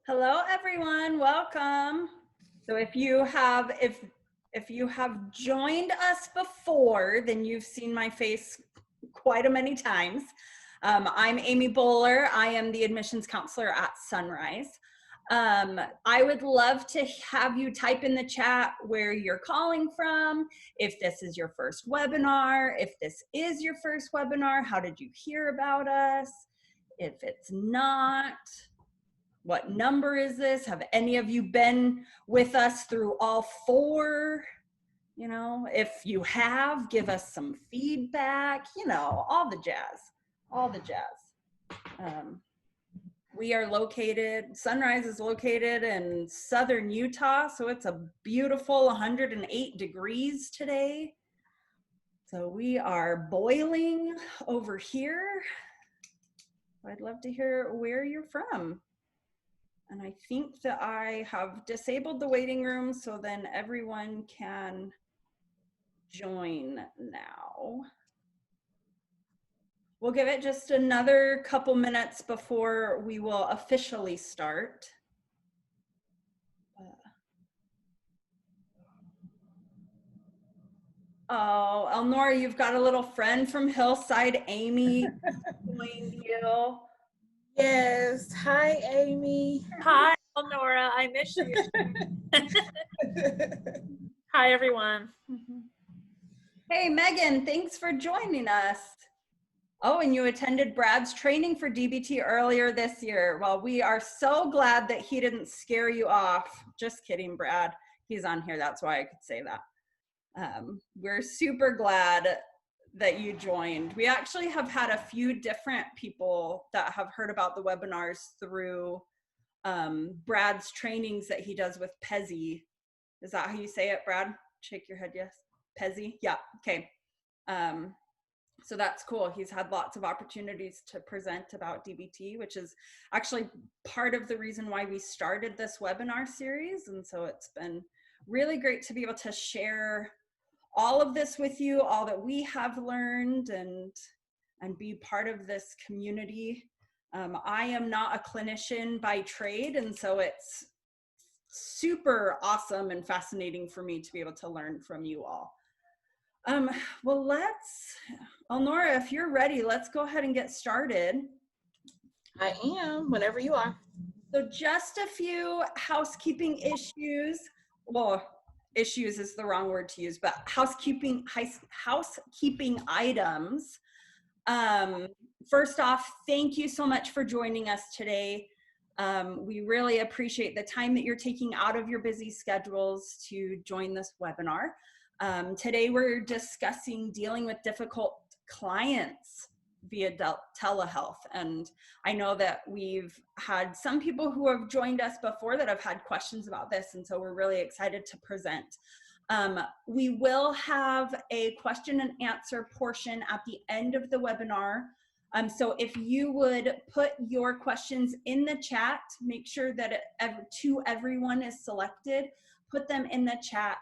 Hello, everyone. Welcome. So if you have joined us before, then you've seen my face quite a many times. I'm Amy Bowler. I am the admissions counselor at Sunrise. I would love to have you type in the chat where you're calling from, if this is your first webinar, if this is your first webinar, how did you hear about us? If it's not, what number is this? Have any of you been with us through all four? You know, if you have, give us some feedback, you know, all the jazz, all the jazz. We are located, Sunrise is located in southern Utah, so it's a beautiful 108 degrees today. So we are boiling over here. I'd love to hear where you're from. And I think that I have disabled the waiting room so then everyone can join now. We'll give it just another couple minutes before we will officially start. Oh, Elnora, you've got a little friend from Hillside, Amy, joined you. Yes. Hi, Amy. Hi, Elnora. I miss you. Hi, everyone. Hey, Megan, thanks for joining us. Oh, and you attended Brad's training for DBT earlier this year. Well, we are so glad that he didn't scare you off. Just kidding, Brad. He's on here. That's why I could say that. We're super glad that you joined. We actually have had a few different people that have heard about the webinars through Brad's trainings that he does with Pezzy. Is that how you say it, Brad? Shake your head, yes. Pezzy? Yeah, okay. So that's cool. He's had lots of opportunities to present about DBT, which is actually part of the reason why we started this webinar series. And so it's been really great to be able to share all of this with you, all that we have learned, and be part of this community. I am not a clinician by trade, and so it's super awesome and fascinating for me to be able to learn from you all. Well, Elnora, if you're ready, let's go ahead and get started. I am, whenever you are. So just a few housekeeping issues. Well, issues is the wrong word to use, but housekeeping items. First off, thank you so much for joining us today. We really appreciate the time that you're taking out of your busy schedules to join this webinar. Today we're discussing dealing with difficult clients via telehealth. And I know that we've had some people who have joined us before that have had questions about this, and so we're really excited to present. We will have a question and answer portion at the end of the webinar. So if you would put your questions in the chat, make sure that to everyone is selected, put them in the chat.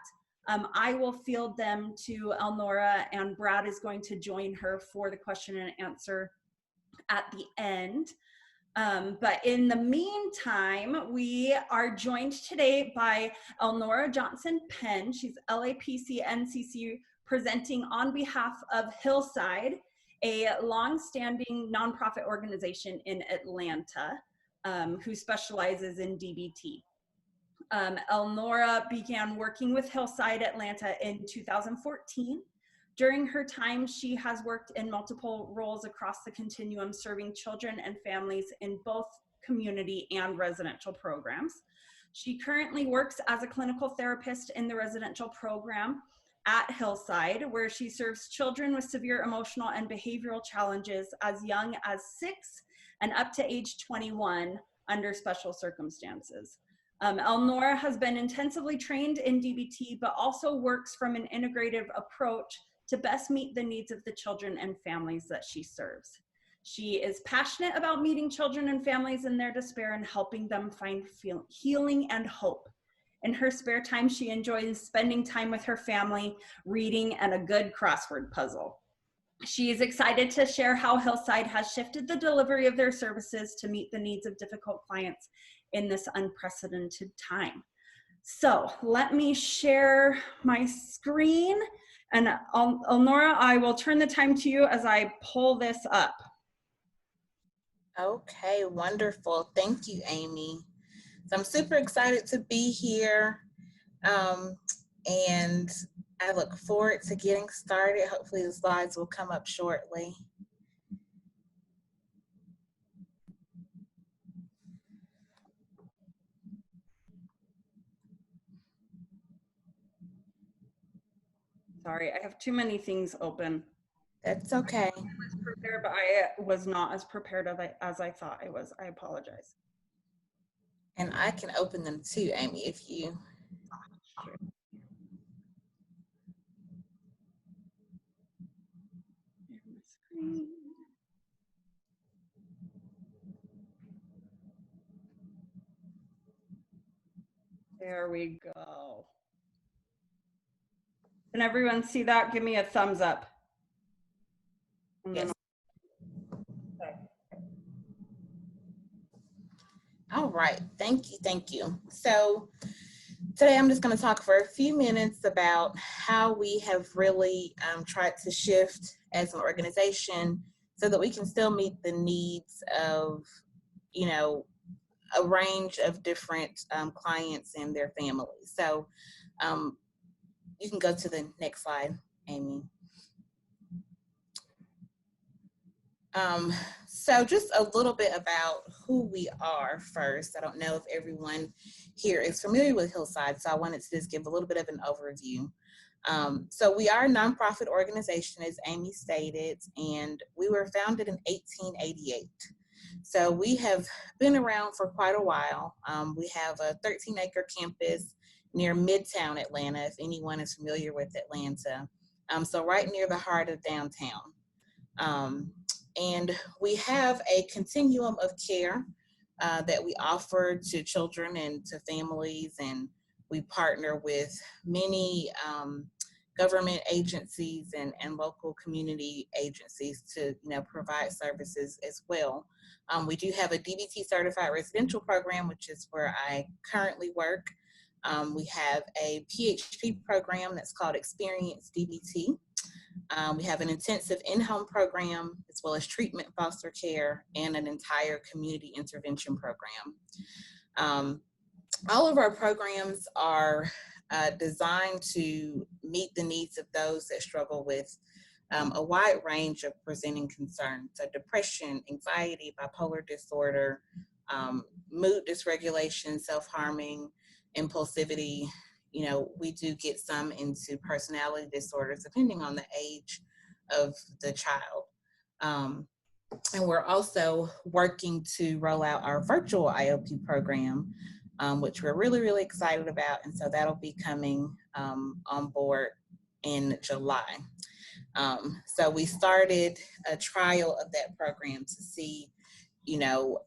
I will field them to Elnora, and Brad is going to join her for the question and answer at the end. But in the meantime, we are joined today by Elnora Johnson Penn. She's LAPC NCC presenting on behalf of Hillside, a long-standing nonprofit organization in Atlanta who specializes in DBT. Elnora began working with Hillside Atlanta in 2014. During her time, she has worked in multiple roles across the continuum, serving children and families in both community and residential programs. She currently works as a clinical therapist in the residential program at Hillside, where she serves children with severe emotional and behavioral challenges as young as 6 and up to age 21 under special circumstances. Elnora has been intensively trained in DBT, but also works from an integrative approach to best meet the needs of the children and families that she serves. She is passionate about meeting children and families in their despair and helping them find healing and hope. In her spare time, she enjoys spending time with her family, reading, and a good crossword puzzle. She is excited to share how Hillside has shifted the delivery of their services to meet the needs of difficult clients in this unprecedented time. So let me share my screen, and Elnora, I will turn the time to you as I pull this up. Okay, wonderful. Thank you, Amy. So I'm super excited to be here, and I look forward to getting started. Hopefully the slides will come up shortly. Sorry, I have too many things open. That's okay. I was prepared, but I was not as prepared as I thought I was. I apologize. And I can open them too, Amy, if you. Sure. There we go. Can everyone see that? Give me a thumbs up. Yes. Okay. All right, thank you, thank you. So today I'm just going to talk for a few minutes about how we have really tried to shift as an organization so that we can still meet the needs of, you know, a range of different clients and their families. So you can go to the next slide, Amy. So just a little bit about who we are first. I don't know if everyone here is familiar with Hillside, so I wanted to just give a little bit of an overview. So we are a nonprofit organization, as Amy stated, and we were founded in 1888. So we have been around for quite a while. We have a 13-acre campus near Midtown Atlanta, if anyone is familiar with Atlanta. So right near the heart of downtown. And we have a continuum of care that we offer to children and to families, and we partner with many government agencies and local community agencies to provide services as well. We do have a DBT certified residential program, which is where I currently work. We have a PhD program that's called Experience DBT. We have an intensive in-home program, as well as treatment foster care, and an entire community intervention program. All of our programs are designed to meet the needs of those that struggle with a wide range of presenting concerns. So depression, anxiety, bipolar disorder, mood dysregulation, self-harming, impulsivity. We do get some into personality disorders depending on the age of the child. And we're also working to roll out our virtual IOP program, which we're really, really excited about. And so that'll be coming on board in July. So we started a trial of that program to see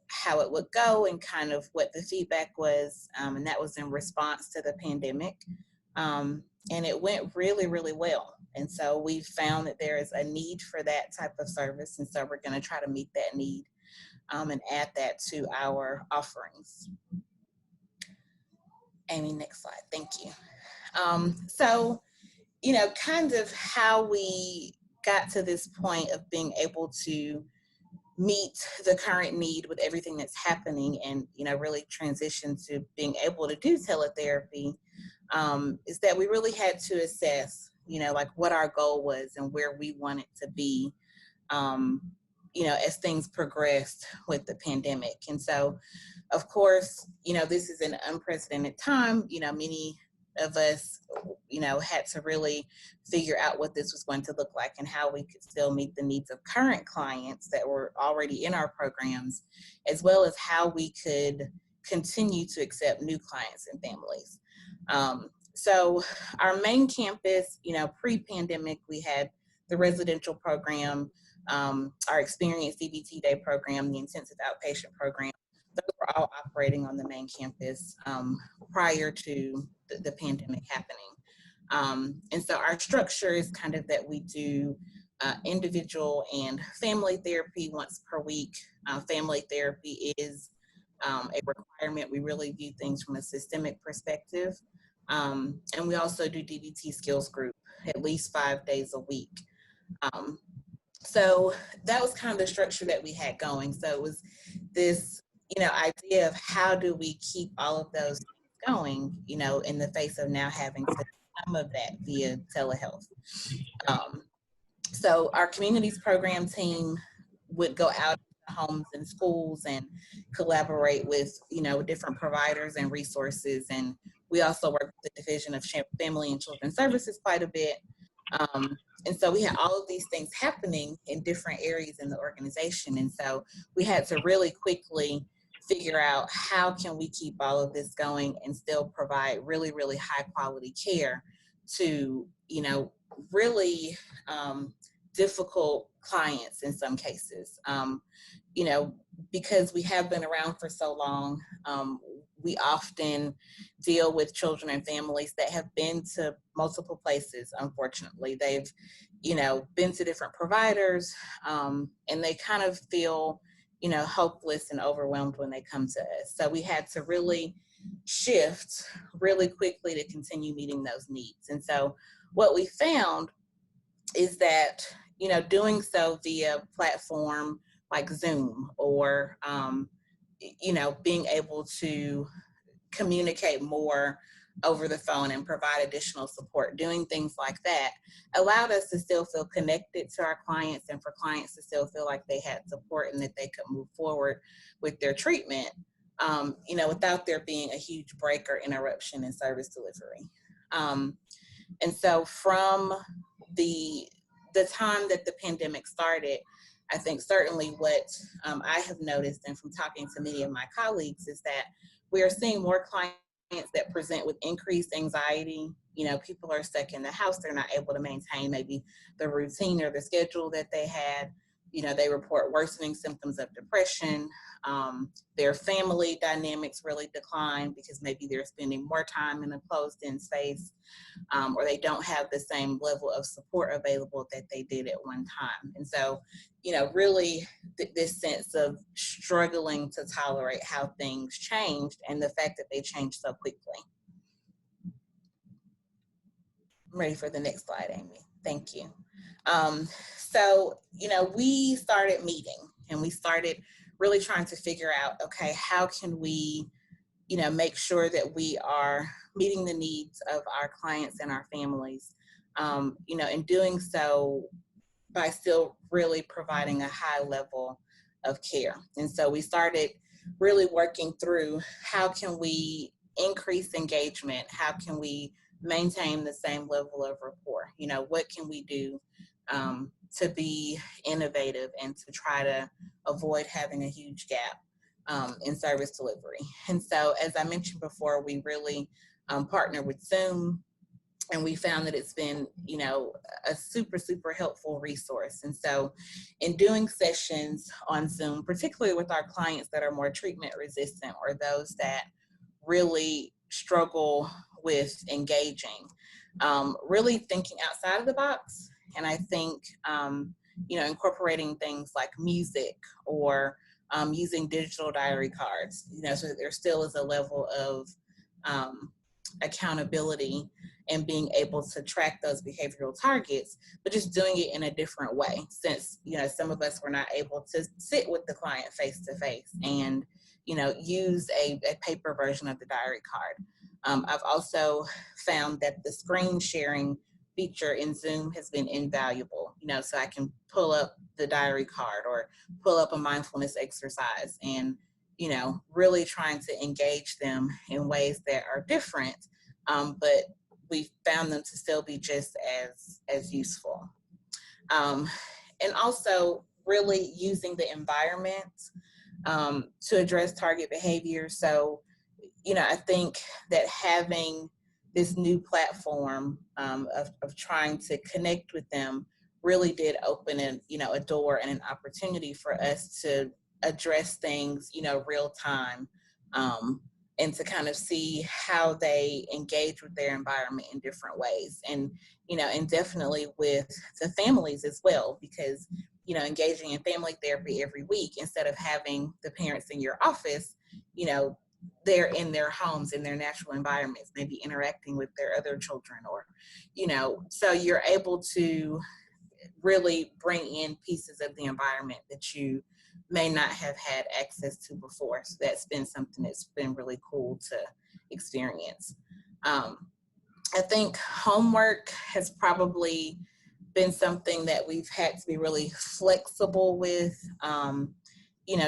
how it would go and kind of what the feedback was. And that was in response to the pandemic. And it went really, really well. And so we found that there is a need for that type of service. And so we're going to try to meet that need and add that to our offerings. Amy, next slide. Thank you. So, kind of how we got to this point of being able to meet the current need with everything that's happening and, really transition to being able to do teletherapy is that we really had to assess, like what our goal was and where we wanted to be, as things progressed with the pandemic. And so, of course, this is an unprecedented time. Many of us, had to really figure out what this was going to look like and how we could still meet the needs of current clients that were already in our programs, as well as how we could continue to accept new clients and families. So our main campus, pre-pandemic, we had the residential program, our Experience DBT Day program, the intensive outpatient program. Those were all operating on the main campus prior to the pandemic happening. And so our structure is kind of that we do individual and family therapy once per week. Family therapy is a requirement. We really view things from a systemic perspective. And we also do DBT skills group at least 5 days a week. So that was kind of the structure that we had going. So it was this, idea of how do we keep all of those going, in the face of now having to do some of that via telehealth. So our communities program team would go out to homes and schools and collaborate with, different providers and resources. And we also work with the Division of Family and Children Services quite a bit. And so we had all of these things happening in different areas in the organization. And so we had to really quickly figure out how can we keep all of this going and still provide really, really high quality care to, really difficult clients in some cases. Because we have been around for so long, we often deal with children and families that have been to multiple places. Unfortunately, they've, been to different providers, and they kind of feel, hopeless and overwhelmed when they come to us. So we had to really shift really quickly to continue meeting those needs. And so what we found is that, doing so via platform like Zoom or, being able to communicate more over the phone and provide additional support, doing things like that allowed us to still feel connected to our clients and for clients to still feel like they had support and that they could move forward with their treatment, without there being a huge break or interruption in service delivery. And so from the time that the pandemic started, I think certainly what I have noticed, and from talking to many of my colleagues, is that we are seeing more clients that present with increased anxiety. People are stuck in the house. They're not able to maintain maybe the routine or the schedule that they had. They report worsening symptoms of depression. Their family dynamics really decline because maybe they're spending more time in a closed-in space, or they don't have the same level of support available that they did at one time. And so, really this sense of struggling to tolerate how things changed and the fact that they changed so quickly. I'm ready for the next slide, Amy. Thank you. So, we started meeting and we started really trying to figure out, okay, how can we, make sure that we are meeting the needs of our clients and our families, and doing so by still really providing a high level of care. And so we started really working through how can we increase engagement? How can we maintain the same level of rapport? What can we do to be innovative and to try to avoid having a huge gap in service delivery? And so, as I mentioned before, we really partnered with Zoom, and we found that it's been, a super, super helpful resource. And so in doing sessions on Zoom, particularly with our clients that are more treatment resistant or those that really struggle with engaging, really thinking outside of the box. And I think, incorporating things like music or using digital diary cards, so that there still is a level of accountability and being able to track those behavioral targets, but just doing it in a different way, since some of us were not able to sit with the client face to face and use a paper version of the diary card. I've also found that the screen sharing feature in Zoom has been invaluable, so I can pull up the diary card or pull up a mindfulness exercise and really trying to engage them in ways that are different, but we found them to still be just as useful. And also really using the environment to address target behavior. So, I think that having this new platform of trying to connect with them really did open a door and an opportunity for us to address things, real time, and to kind of see how they engage with their environment in different ways. And, and definitely with the families as well, because, engaging in family therapy every week instead of having the parents in your office, they're in their homes, in their natural environments, maybe interacting with their other children, or, so you're able to really bring in pieces of the environment that you may not have had access to before. So that's been something that's been really cool to experience. I think homework has probably been something that we've had to be really flexible with,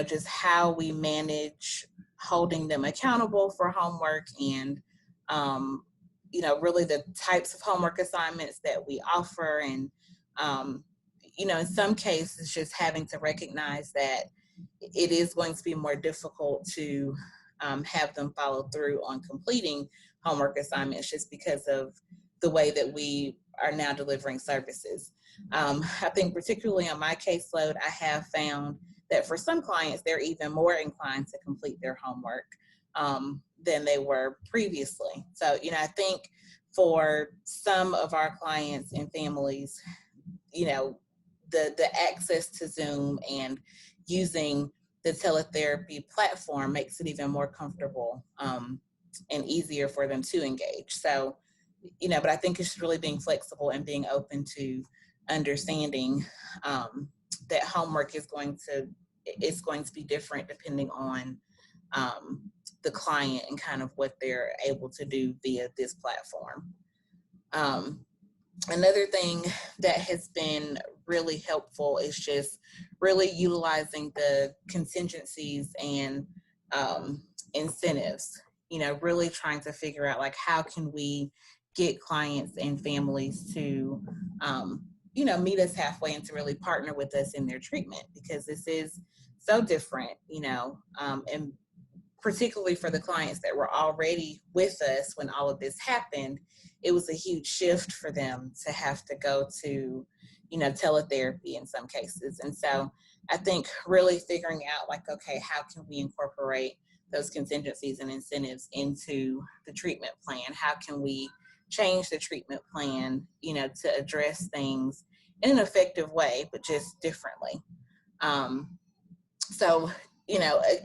just how we manage holding them accountable for homework, and, really the types of homework assignments that we offer. And, in some cases, just having to recognize that it is going to be more difficult to have them follow through on completing homework assignments, just because of the way that we are now delivering services. I think particularly on my caseload, I have found that for some clients, they're even more inclined to complete their homework than they were previously. So, I think for some of our clients and families, the access to Zoom and using the teletherapy platform makes it even more comfortable and easier for them to engage. So, but I think it's really being flexible and being open to understanding that homework is going to be different depending on the client and kind of what they're able to do via this platform. Another thing that has been really helpful is just really utilizing the contingencies and incentives, really trying to figure out, like, how can we get clients and families to, meet us halfway and to really partner with us in their treatment, because this is so different, and particularly for the clients that were already with us when all of this happened, it was a huge shift for them to have to go to, teletherapy in some cases. And so I think really figuring out, like, okay, how can we incorporate those contingencies and incentives into the treatment plan? How can we change the treatment plan, to address things in an effective way, but just differently? So,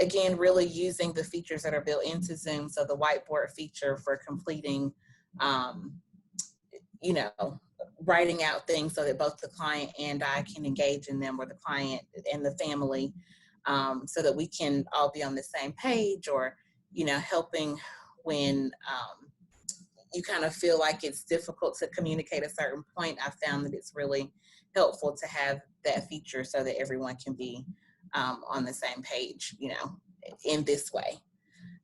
again, really using the features that are built into Zoom. So the whiteboard feature for completing, writing out things so that both the client and I can engage in them, or the client and the family, so that we can all be on the same page, or, helping when you kind of feel like it's difficult to communicate a certain point. I found that it's really helpful to have that feature so that everyone can be on the same page, in this way.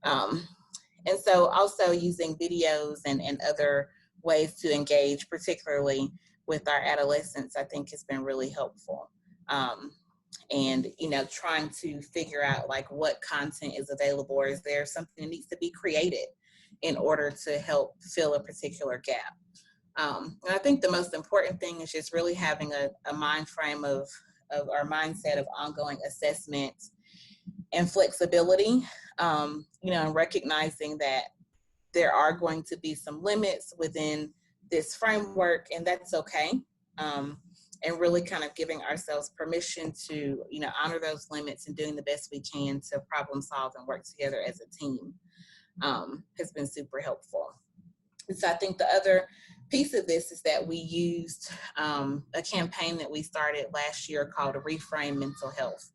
And so also using videos and other ways to engage, particularly with our adolescents, I think has been really helpful. And, trying to figure out, like, what content is available, or is there something that needs to be created in order to help fill a particular gap. And I think the most important thing is just really having a mind frame of our mindset of ongoing assessment and flexibility, and recognizing that there are going to be some limits within this framework, and that's okay. And really kind of giving ourselves permission to, honor those limits and doing the best we can to problem solve and work together as a team has been super helpful. And so I think the other piece of this is that we used a campaign that we started last year called Reframe Mental Health.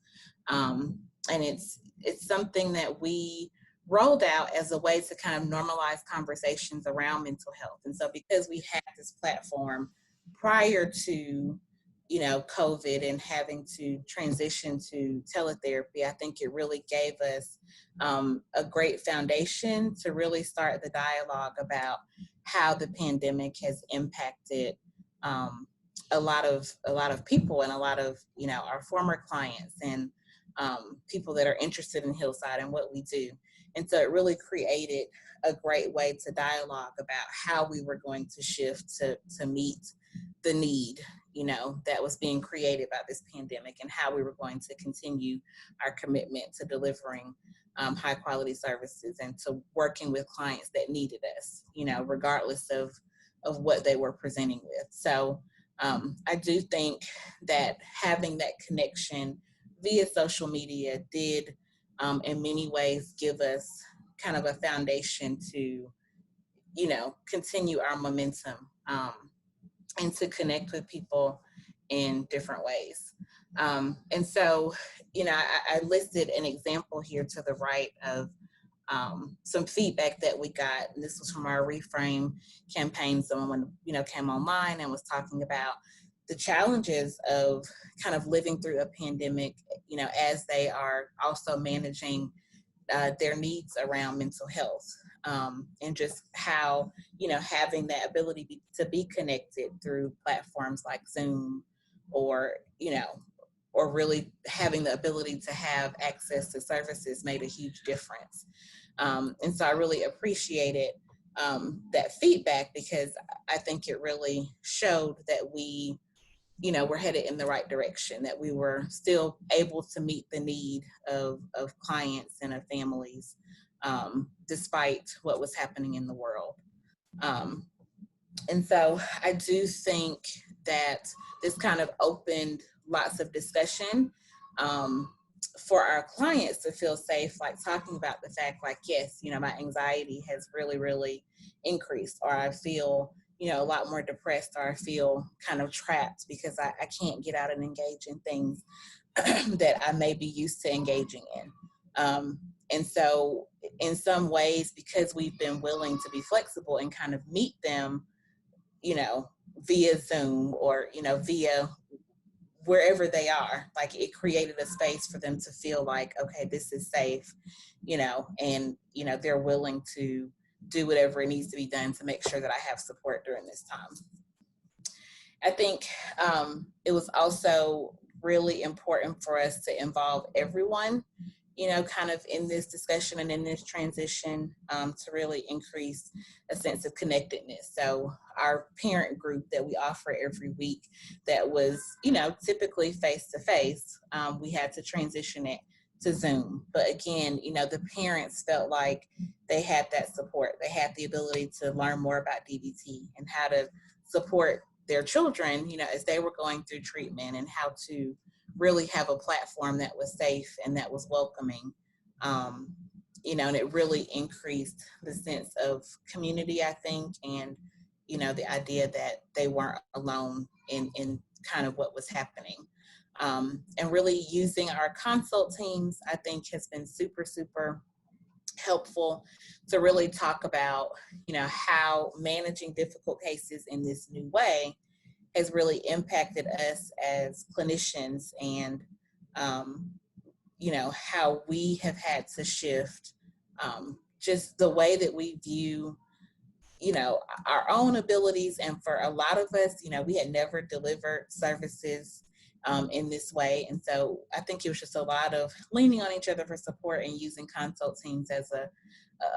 And it's something that we rolled out as a way to kind of normalize conversations around mental health. And so because we had this platform prior to, COVID and having to transition to teletherapy, I think it really gave us a great foundation to really start the dialogue about how the pandemic has impacted a lot of people, and a lot of, our former clients and people that are interested in Hillside and what we do. And so it really created a great way to dialogue about how we were going to shift to meet the need, that was being created by this pandemic, and how we were going to continue our commitment to delivering high quality services and to working with clients that needed us, regardless of what they were presenting with. So I do think that having that connection via social media did in many ways give us kind of a foundation to, continue our momentum, and to connect with people in different ways. And so, I listed an example here to the right of some feedback that we got. And this was from our Reframe campaign. Someone, came online and was talking about the challenges of kind of living through a pandemic, as they are also managing their needs around mental health, and just how, having that ability to be connected through platforms like Zoom, or, or really having the ability to have access to services made a huge difference. And so I really appreciated that feedback, because I think it really showed that we, we're headed in the right direction, that we were still able to meet the need of clients and of families, despite what was happening in the world. And so I do think that this kind of opened lots of discussion, for our clients to feel safe, like talking about the fact, like, yes, my anxiety has really, really increased, or I feel, a lot more depressed, or I feel kind of trapped because I can't get out and engage in things that I may be used to engaging in. And so in some ways, because we've been willing to be flexible and kind of meet them, via Zoom, or, via wherever they are, like, it created a space for them to feel like, okay, this is safe, and, they're willing to do whatever it needs to be done to make sure that I have support during this time. I think it was also really important for us to involve everyone, kind of in this discussion and in this transition, to really increase a sense of connectedness. So our parent group that we offer every week, that was, typically face-to-face, we had to transition it to Zoom. But again, the parents felt like they had that support. They had the ability to learn more about DBT and how to support their children, as they were going through treatment, and how to really have a platform that was safe and that was welcoming. And it really increased the sense of community, I think, and, the idea that they weren't alone in kind of what was happening. And really using our consult teams, I think, has been super, super helpful to really talk about, how managing difficult cases in this new way has really impacted us as clinicians, and, how we have had to shift just the way that we view, our own abilities. And for a lot of us, we had never delivered services in this way. And so I think it was just a lot of leaning on each other for support, and using consult teams as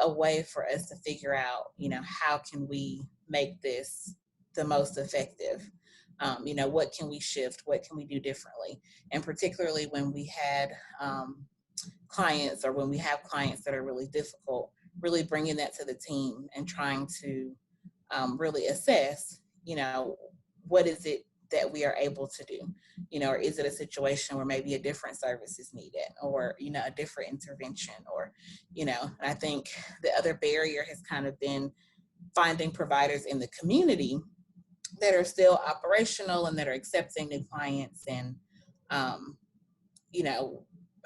a way for us to figure out, how can we make this the most effective? What can we shift? What can we do differently? And particularly when we had clients, or when we have clients that are really difficult, really bringing that to the team and trying to really assess, what is it that we are able to do? Or is it a situation where maybe a different service is needed, or, a different intervention, or, and I think the other barrier has kind of been finding providers in the community that are still operational and that are accepting new clients. And,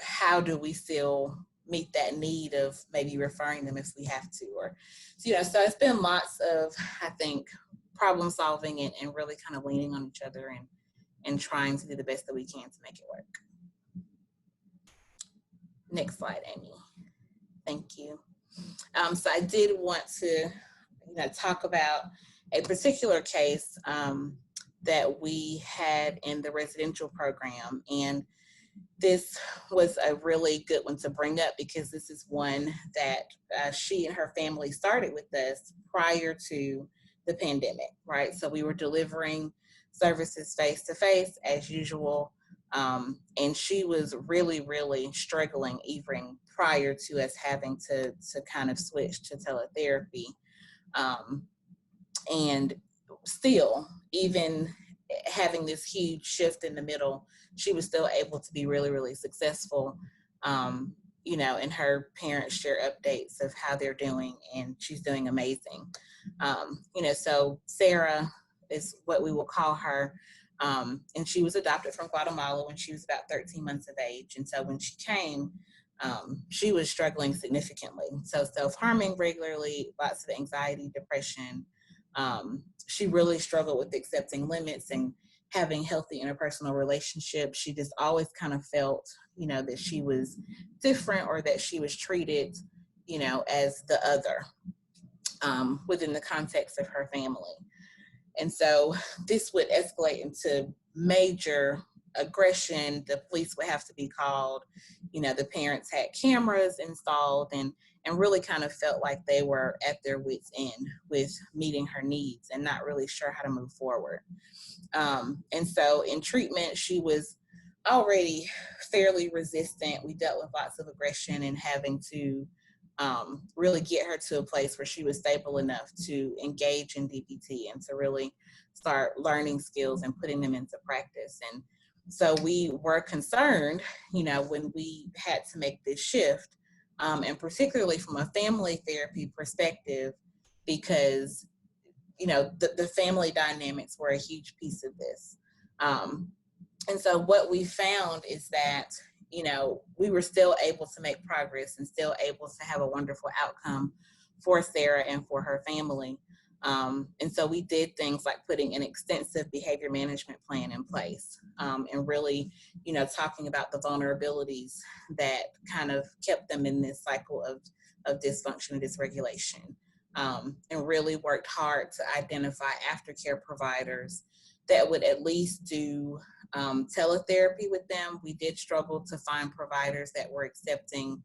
how do we still meet that need of maybe referring them if we have to, or, so it's been lots of, I think, problem solving, and really kind of leaning on each other, and trying to do the best that we can to make it work. Next slide, Amy. Thank you. So I did want to, talk about a particular case that we had in the residential program. And this was a really good one to bring up, because this is one that she and her family started with us prior to the pandemic, right? So we were delivering services face-to-face as usual. And she was really, really struggling even prior to us having to kind of switch to teletherapy. And still, even having this huge shift in the middle, she was still able to be really, really successful, and her parents share updates of how they're doing, and she's doing amazing. So Sarah is what we will call her. And she was adopted from Guatemala when she was about 13 months of age. And so when she came, she was struggling significantly. So self-harming regularly, lots of anxiety, depression. She really struggled with accepting limits and having healthy interpersonal relationships. She just always kind of felt, that she was different, or that she was treated, as the other, within the context of her family. And so this would escalate into major aggression. The police would have to be called. The parents had cameras installed, and really kind of felt like they were at their wits' end with meeting her needs and not really sure how to move forward. And so in treatment, she was already fairly resistant. We dealt with lots of aggression and having to really get her to a place where she was stable enough to engage in DBT and to really start learning skills and putting them into practice. And so we were concerned, when we had to make this shift, and particularly from a family therapy perspective, because, the family dynamics were a huge piece of this. And so what we found is that, we were still able to make progress and still able to have a wonderful outcome for Sarah and for her family. And so we did things like putting an extensive behavior management plan in place, and really, talking about the vulnerabilities that kind of kept them in this cycle of dysfunction and dysregulation, and really worked hard to identify aftercare providers that would at least do teletherapy with them. We did struggle to find providers that were accepting,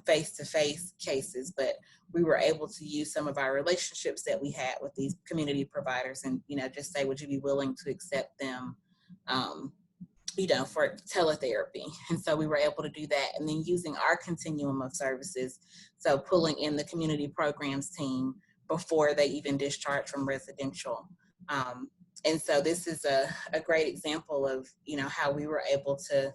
face-to-face cases, but we were able to use some of our relationships that we had with these community providers and, just say, would you be willing to accept them, for teletherapy? And so we were able to do that. And then using our continuum of services, so pulling in the community programs team before they even discharge from residential. And so this is a great example of, how we were able to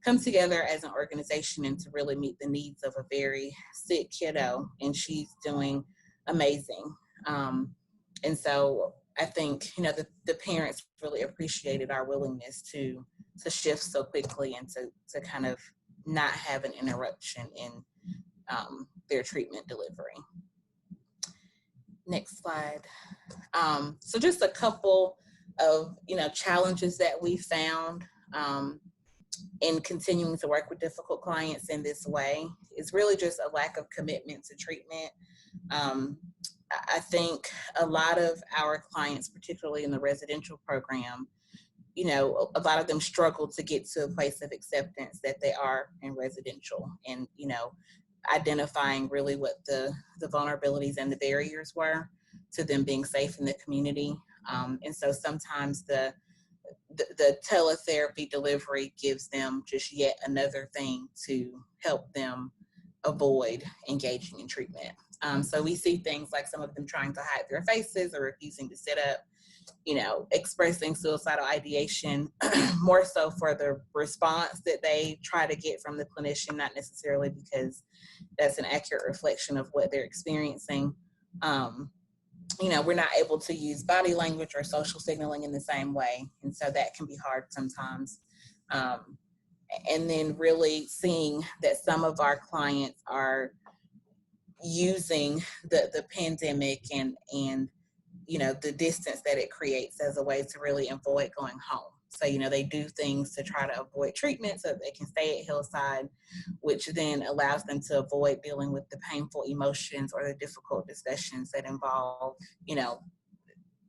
come together as an organization and to really meet the needs of a very sick kiddo. And she's doing amazing. And so I think, the parents really appreciated our willingness to shift so quickly and to kind of not have an interruption in their treatment delivery. Next slide. So just a couple of, challenges that we found in continuing to work with difficult clients in this way is really just a lack of commitment to treatment. I think a lot of our clients, particularly in the residential program, a lot of them struggle to get to a place of acceptance that they are in residential, and, identifying really what the vulnerabilities and the barriers were to them being safe in the community. And so sometimes the teletherapy delivery gives them just yet another thing to help them avoid engaging in treatment. So we see things like some of them trying to hide their faces or refusing to sit up, expressing suicidal ideation, more so for the response that they try to get from the clinician, not necessarily because that's an accurate reflection of what they're experiencing. We're not able to use body language or social signaling in the same way. And so that can be hard sometimes. And then really seeing that some of our clients are using the pandemic and the distance that it creates as a way to really avoid going home. So, they do things to try to avoid treatment so that they can stay at Hillside, which then allows them to avoid dealing with the painful emotions or the difficult discussions that involve,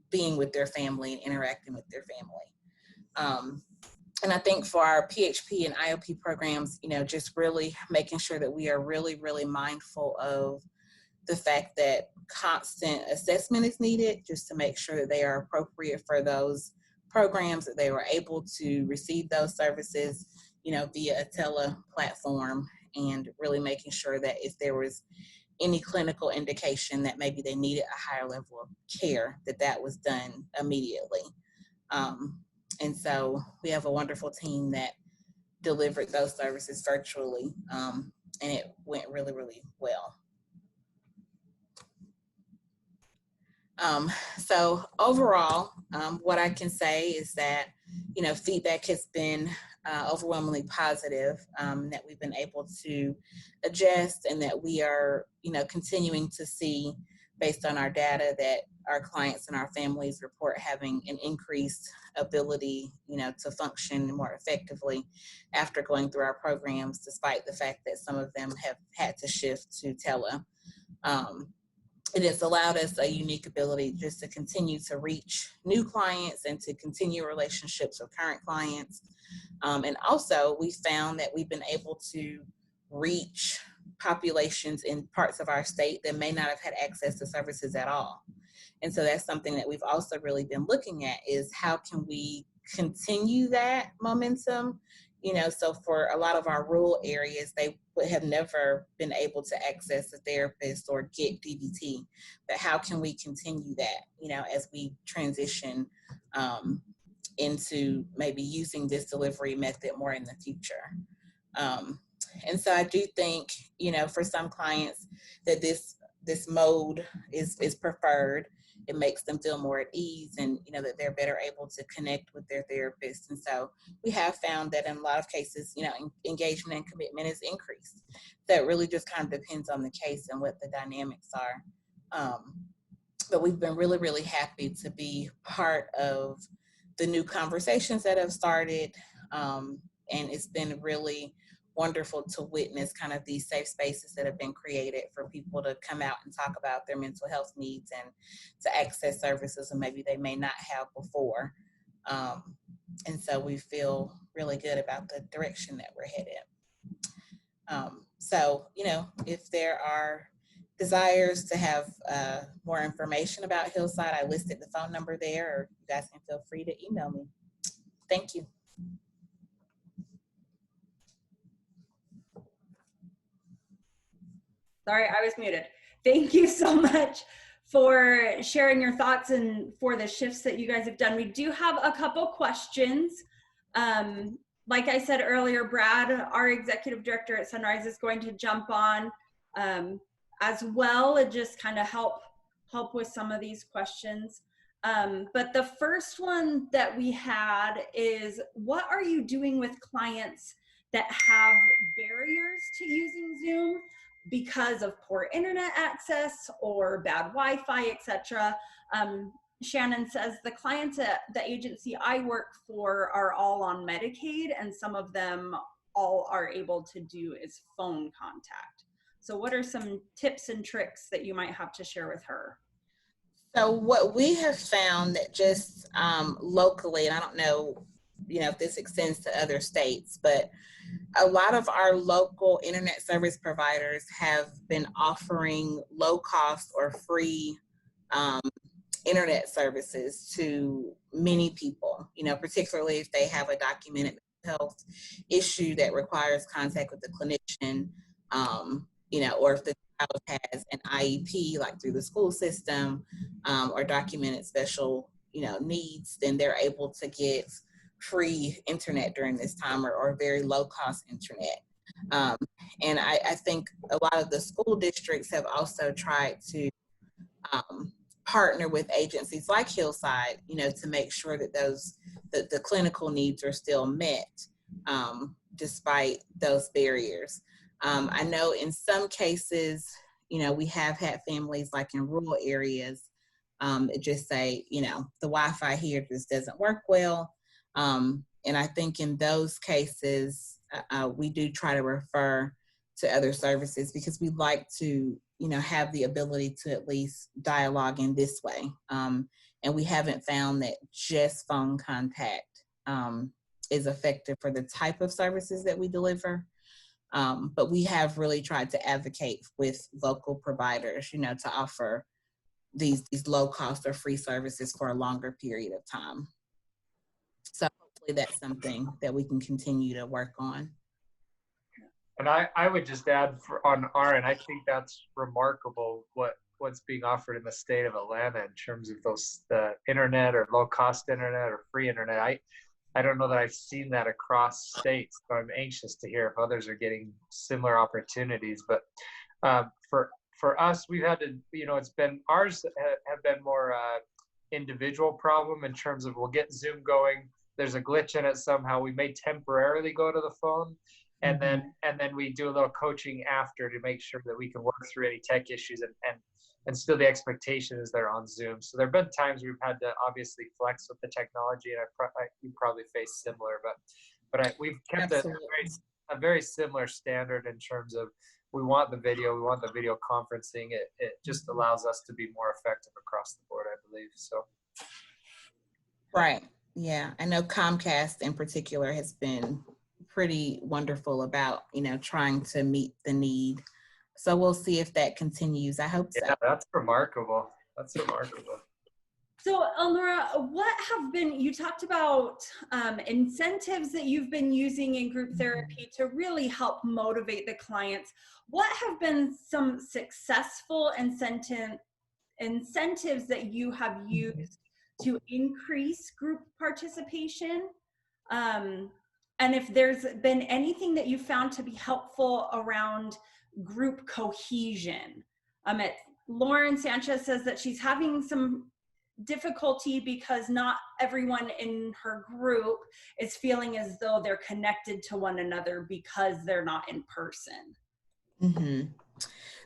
being with their family and interacting with their family. And I think for our PHP and IOP programs, just really making sure that we are really, really mindful of the fact that constant assessment is needed just to make sure that they are appropriate for those programs, that they were able to receive those services, via a tele platform, and really making sure that if there was any clinical indication that maybe they needed a higher level of care, that was done immediately. And so we have a wonderful team that delivered those services virtually. and it went really, really well. So overall, what I can say is that, feedback has been overwhelmingly positive, that we've been able to adjust, and that we are, continuing to see, based on our data, that our clients and our families report having an increased ability, to function more effectively after going through our programs, despite the fact that some of them have had to shift to tele. It has allowed us a unique ability just to continue to reach new clients and to continue relationships with current clients. And also, we found that we've been able to reach populations in parts of our state that may not have had access to services at all. And so that's something that we've also really been looking at, is how can we continue that momentum? So for a lot of our rural areas, they would have never been able to access a therapist or get DBT. But how can we continue that, as we transition into maybe using this delivery method more in the future? And so I do think, for some clients that this mode is preferred. It makes them feel more at ease, and that they're better able to connect with their therapist. And so we have found that in a lot of cases, engagement and commitment is increased. So it really just kind of depends on the case and what the dynamics are. But we've been really, really happy to be part of the new conversations that have started. And it's been really wonderful to witness kind of these safe spaces that have been created for people to come out and talk about their mental health needs and to access services and maybe they may not have before. And so we feel really good about the direction that we're headed. So, if there are desires to have more information about Hillside, I listed the phone number there, or you guys can feel free to email me. Thank you. Sorry, I was muted. Thank you so much for sharing your thoughts and for the shifts that you guys have done. We do have a couple questions. Like I said earlier, Brad, our executive director at Sunrise, is going to jump on as well and just kind of help with some of these questions. But the first one that we had is, what are you doing with clients that have barriers to using Zoom because of poor internet access or bad Wi-Fi, etc.? Shannon says the clients at the agency I work for are all on Medicaid, and some of them all are able to do is phone contact. So what are some tips and tricks that you might have to share with her? So what we have found that just locally, and I don't know, if this extends to other states, but a lot of our local internet service providers have been offering low cost or free internet services to many people, particularly if they have a documented health issue that requires contact with the clinician, or if the child has an IEP, like through the school system, or documented special, needs, then they're able to get free internet during this time, or very low cost internet. And I think a lot of the school districts have also tried to partner with agencies like Hillside, to make sure that the clinical needs are still met, despite those barriers. I know in some cases, we have had families like in rural areas, just say, the Wi-Fi here just doesn't work well. And I think in those cases, we do try to refer to other services, because we like to, have the ability to at least dialogue in this way. And we haven't found that just phone contact is effective for the type of services that we deliver. But we have really tried to advocate with local providers, to offer these low cost or free services for a longer period of time. So hopefully that's something that we can continue to work on. And I would just add on our end, I think that's remarkable what's being offered in the state of Atlanta in terms of the internet or low cost internet or free internet. I don't know that I've seen that across states, so I'm anxious to hear if others are getting similar opportunities. But for us, we've had to, it's been, ours have been more individual problem in terms of we'll get Zoom going, there's a glitch in it somehow, we may temporarily go to the phone, and then we do a little coaching after to make sure that we can work through any tech issues, and still the expectation is they're on Zoom. So there have been times we've had to obviously flex with the technology, and you probably face similar, but we've kept a very similar standard in terms of we want the video conferencing. It just allows us to be more effective across the board, I believe. So. Right. Yeah. I know Comcast in particular has been pretty wonderful about, trying to meet the need. So we'll see if that continues. I hope so. Yeah, that's remarkable. That's remarkable. So Elnora, you talked about incentives that you've been using in group therapy to really help motivate the clients. What have been some successful incentives that you have used to increase group participation? And if there's been anything that you found to be helpful around group cohesion. Lauren Sanchez says that she's having some difficulty because not everyone in her group is feeling as though they're connected to one another because they're not in person. Mm-hmm.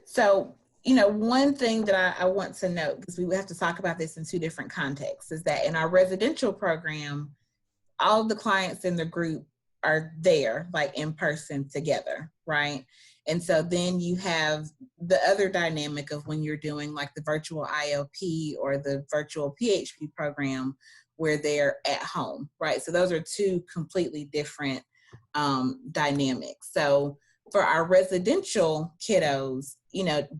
So, one thing that I want to note, because we have to talk about this in two different contexts, is that in our residential program, all of the clients in the group are there, like in person together, right? And so then you have the other dynamic of when you're doing like the virtual IOP or the virtual PHP program where they're at home, right? So those are two completely different dynamics. So for our residential kiddos,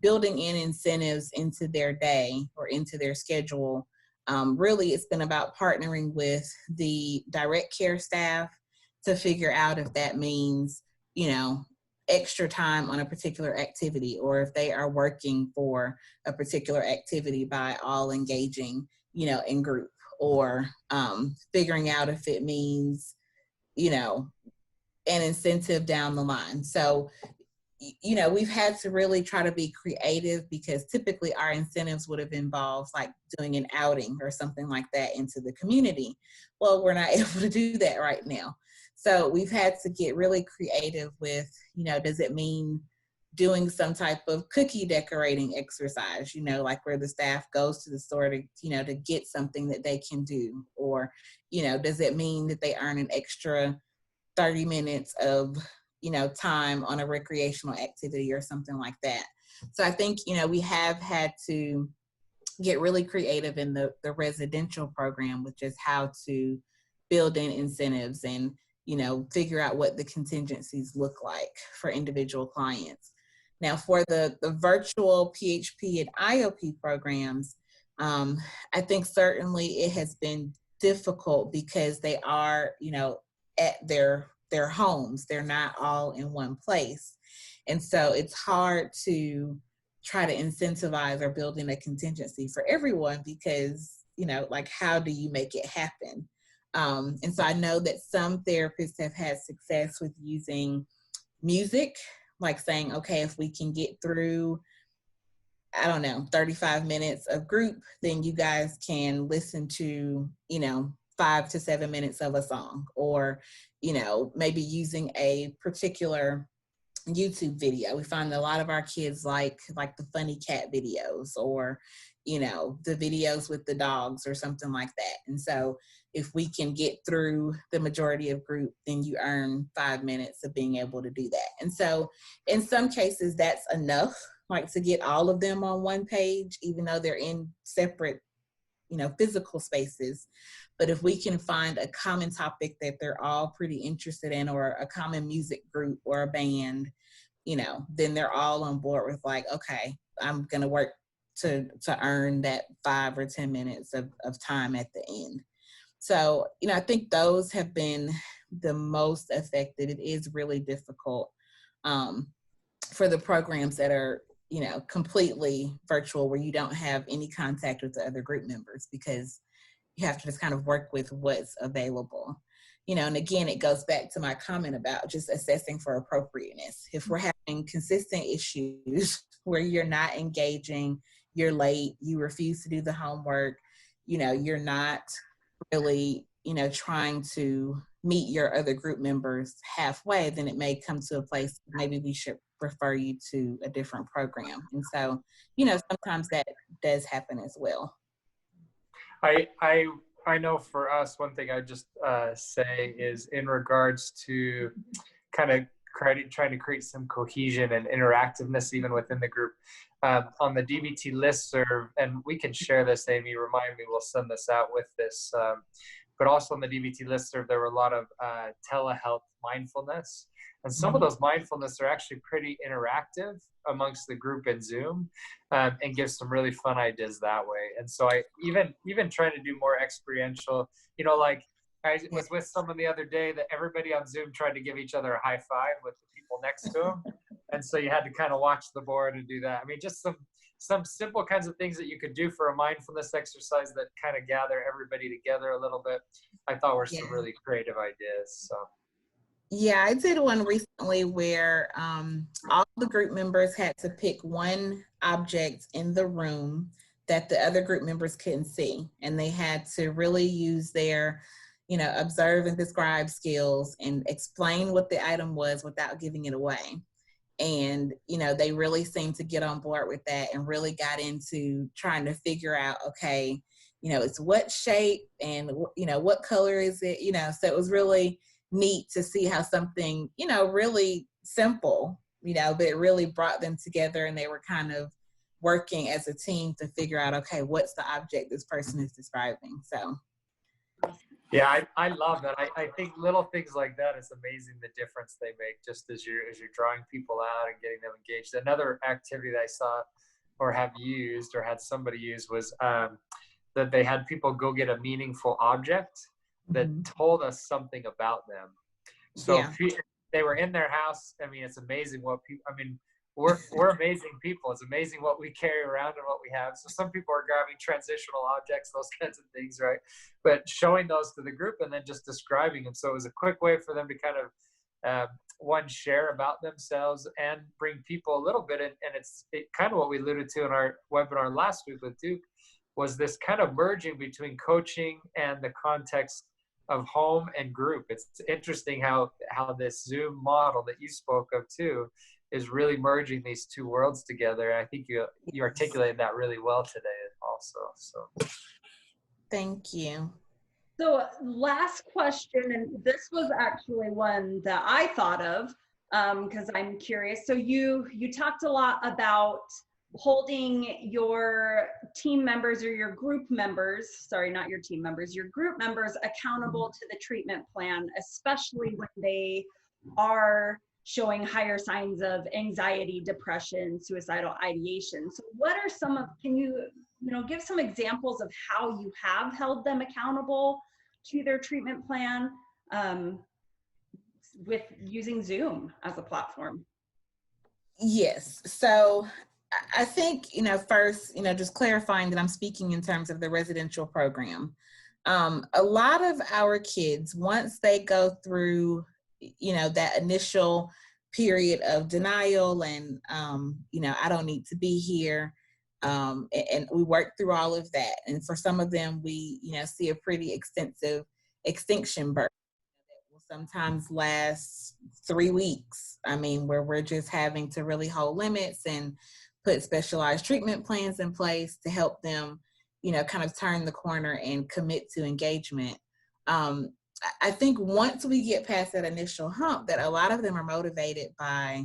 building in incentives into their day or into their schedule, really it's been about partnering with the direct care staff to figure out if that means, extra time on a particular activity, or if they are working for a particular activity by all engaging, in group, or figuring out if it means, an incentive down the line. So, we've had to really try to be creative, because typically our incentives would have involved like doing an outing or something like that into the community. Well, we're not able to do that right now. So we've had to get really creative with, does it mean doing some type of cookie decorating exercise, like where the staff goes to the store to, to get something that they can do? Or, does it mean that they earn an extra 30 minutes of, time on a recreational activity or something like that? So I think, we have had to get really creative in the residential program with just how to build in incentives and, figure out what the contingencies look like for individual clients. Now for the virtual PHP and IOP programs, I think certainly it has been difficult because they are, at their homes. They're not all in one place. And so it's hard to try to incentivize or build in a contingency for everyone because, like, how do you make it happen? And so I know that some therapists have had success with using music, like saying, okay, if we can get through, 35 minutes of group, then you guys can listen to, 5 to 7 minutes of a song, or, maybe using a particular YouTube video. We find that a lot of our kids like the funny cat videos, or, the videos with the dogs or something like that. And so if we can get through the majority of group, then you earn 5 minutes of being able to do that. And so in some cases that's enough, like to get all of them on one page, even though they're in separate, physical spaces. But if we can find a common topic that they're all pretty interested in, or a common music group or a band, then they're all on board with like, okay, I'm going to work to earn that 5 or 10 minutes of time at the end. So, I think those have been the most effective. It is really difficult for the programs that are, completely virtual, where you don't have any contact with the other group members, because you have to just kind of work with what's available. and again, it goes back to my comment about just assessing for appropriateness. If we're having consistent issues where you're not engaging, you're late, you refuse to do the homework, you're not really, trying to meet your other group members halfway, then it may come to a place maybe we should refer you to a different program. And so, sometimes that does happen as well. I know for us, one thing I just say is in regards to kind of trying to create some cohesion and interactiveness even within the group. On the DBT listserv, and we can share this, Amy, remind me, we'll send this out with this. But also on the DBT listserv, there were a lot of telehealth mindfulness. And some of those mindfulness are actually pretty interactive amongst the group in Zoom, and give some really fun ideas that way. And so I even trying to do more experiential, like I was with someone the other day that everybody on Zoom tried to give each other a high five with the people next to them. And so you had to kind of watch the board and do that. I mean, just some simple kinds of things that you could do for a mindfulness exercise that kind of gather everybody together a little bit, I thought were some really creative ideas. So. Yeah, I did one recently where all the group members had to pick one object in the room that the other group members couldn't see. And they had to really use their, observe and describe skills and explain what the item was without giving it away. And, they really seemed to get on board with that and really got into trying to figure out, okay, it's what shape and, what color is it, so it was really neat to see how something, really simple, but it really brought them together, and they were kind of working as a team to figure out, okay, what's the object this person is describing. So. Yeah, I love that. I think little things like that is amazing, the difference they make just as you're drawing people out and getting them engaged. Another activity that I saw or have used or had somebody use was that they had people go get a meaningful object that told us something about them. So they were in their house. I mean, it's amazing what people, we're amazing people. It's amazing what we carry around and what we have. So some people are grabbing transitional objects, those kinds of things, right? But showing those to the group and then just describing them. So it was a quick way for them to kind of, one, share about themselves and bring people a little bit. And it's kind of what we alluded to in our webinar last week with Duke, was this kind of merging between coaching and the context of home and group. It's interesting how this Zoom model that you spoke of too is really merging these two worlds together. I think you articulated that really well today also. So thank you. So last question, and this was actually one that I thought of because I'm curious. So you talked a lot about holding your team members or your group members, sorry, not your team members, your group members accountable to the treatment plan, especially when they are showing higher signs of anxiety, depression, suicidal ideation. So what are can you give some examples of how you have held them accountable to their treatment plan with using Zoom as a platform? Yes. So I think, first, just clarifying that I'm speaking in terms of the residential program. A lot of our kids, once they go through, that initial period of denial and, I don't need to be here. And we work through all of that. And for some of them, we, see a pretty extensive extinction burst that will sometimes last 3 weeks. Where we're just having to really hold limits and put specialized treatment plans in place to help them, kind of turn the corner and commit to engagement. I think once we get past that initial hump, that a lot of them are motivated by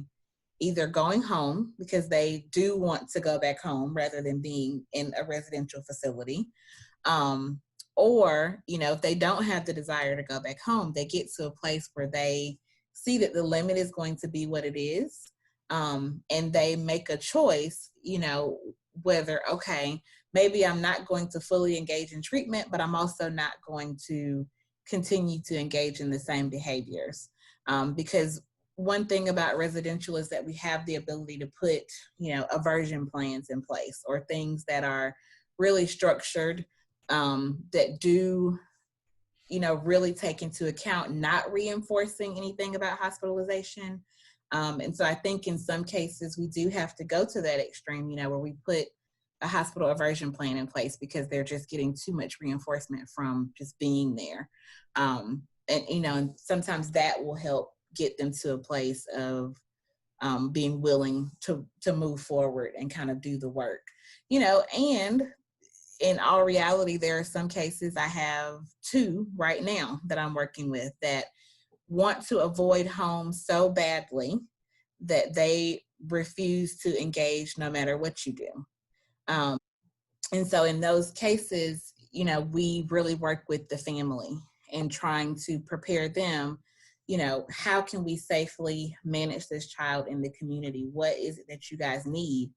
either going home because they do want to go back home rather than being in a residential facility. Or, if they don't have the desire to go back home, they get to a place where they see that the limit is going to be what it is. And they make a choice, whether, okay, maybe I'm not going to fully engage in treatment, but I'm also not going to continue to engage in the same behaviors. Because one thing about residential is that we have the ability to put, aversion plans in place or things that are really structured, that do, really take into account not reinforcing anything about hospitalization. And so I think in some cases we do have to go to that extreme, where we put a hospital aversion plan in place because they're just getting too much reinforcement from just being there. And sometimes that will help get them to a place of being willing to move forward and kind of do the work, and in all reality, there are some cases, I have 2 right now that I'm working with that want to avoid home so badly that they refuse to engage no matter what you do. And so in those cases, we really work with the family and trying to prepare them, how can we safely manage this child in the community? What is it that you guys need?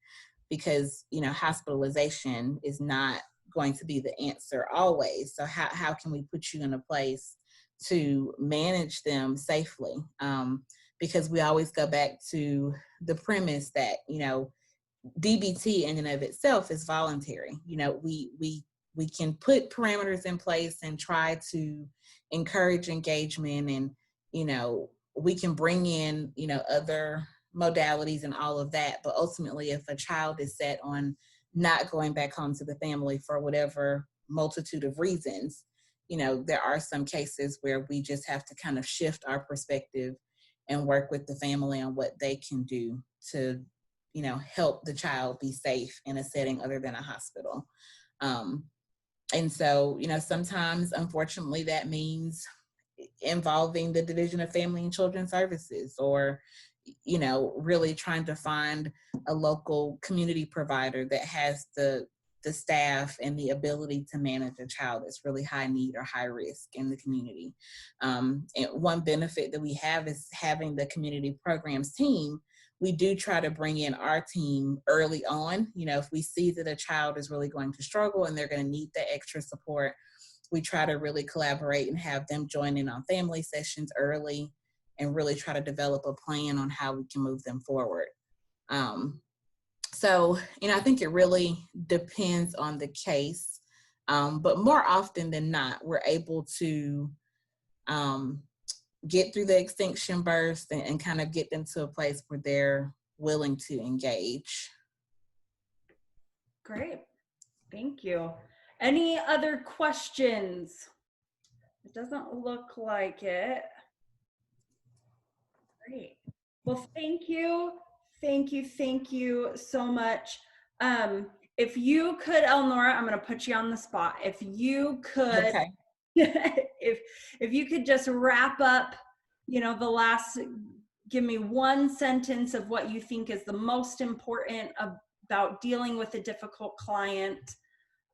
Because, hospitalization is not going to be the answer always. So how can we put you in a place to manage them safely? Because we always go back to the premise that, DBT in and of itself is voluntary. We can put parameters in place and try to encourage engagement, and, we can bring in, other modalities and all of that. But ultimately, if a child is set on not going back home to the family for whatever multitude of reasons, there are some cases where we just have to kind of shift our perspective and work with the family on what they can do to, help the child be safe in a setting other than a hospital. And so, sometimes, unfortunately, that means involving the Division of Family and Children Services, or, really trying to find a local community provider that has the staff and the ability to manage a child that's really high need or high risk in the community. And one benefit that we have is having the community programs team. We do try to bring in our team early on. If we see that a child is really going to struggle and they're going to need that extra support, we try to really collaborate and have them join in on family sessions early and really try to develop a plan on how we can move them forward. So, I think it really depends on the case, but more often than not, we're able to get through the extinction burst and kind of get them to a place where they're willing to engage. Great. Thank you. Any other questions? It doesn't look like it. Great. Well, thank you. Thank you. Thank you so much. If you could, Elnora, I'm going to put you on the spot. If you could, Okay. if you could just wrap up, give me one sentence of what you think is the most important about dealing with a difficult client.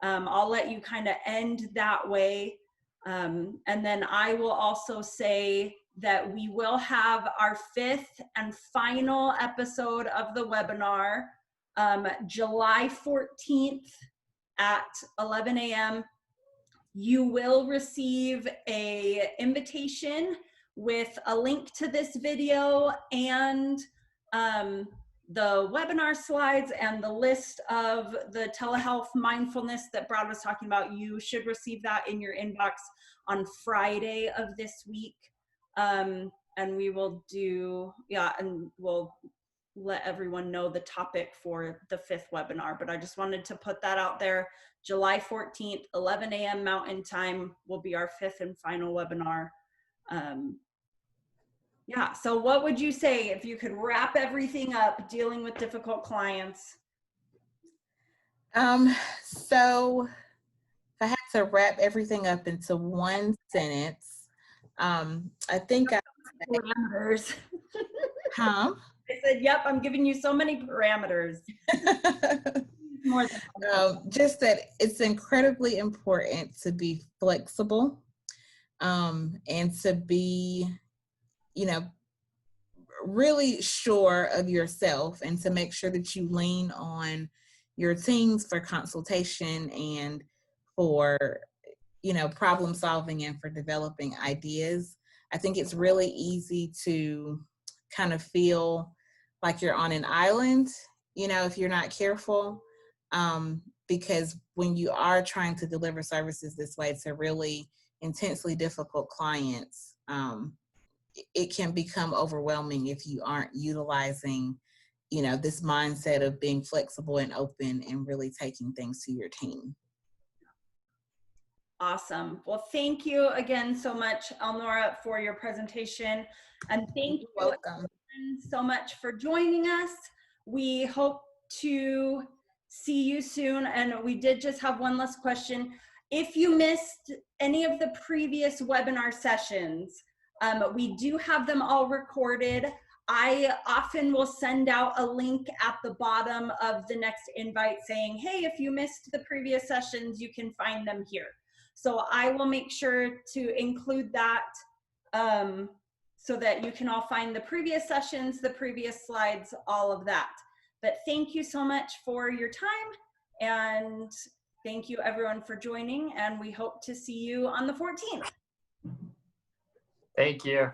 I'll let you kind of end that way. And then I will also say that we will have our 5th and final episode of the webinar, July 14th at 11 a.m. You will receive an invitation with a link to this video and the webinar slides and the list of the telehealth mindfulness that Brad was talking about. You should receive that in your inbox on Friday of this week. And we will and we'll let everyone know the topic for the 5th webinar. But I just wanted to put that out there. July 14th, 11 a.m. Mountain Time will be our 5th and final webinar. So what would you say if you could wrap everything up dealing with difficult clients? So if I had to wrap everything up into one sentence, I think parameters. Huh? I said, yep, I'm giving you so many parameters. More than just that it's incredibly important to be flexible, and to be, really sure of yourself, and to make sure that you lean on your teams for consultation and for, problem solving and for developing ideas. I think it's really easy to kind of feel like you're on an island, if you're not careful, because when you are trying to deliver services this way to really intensely difficult clients, it can become overwhelming if you aren't utilizing, this mindset of being flexible and open and really taking things to your team. Awesome. Well, thank you again so much, Elnora, for your presentation. And thank you Welcome. so much for joining us. We hope to see you soon. And we did just have one last question. If you missed any of the previous webinar sessions, we do have them all recorded. I often will send out a link at the bottom of the next invite saying, hey, if you missed the previous sessions, you can find them here. So I will make sure to include that so that you can all find the previous sessions, the previous slides, all of that. But thank you so much for your time, and thank you everyone for joining, and we hope to see you on the 14th. Thank you.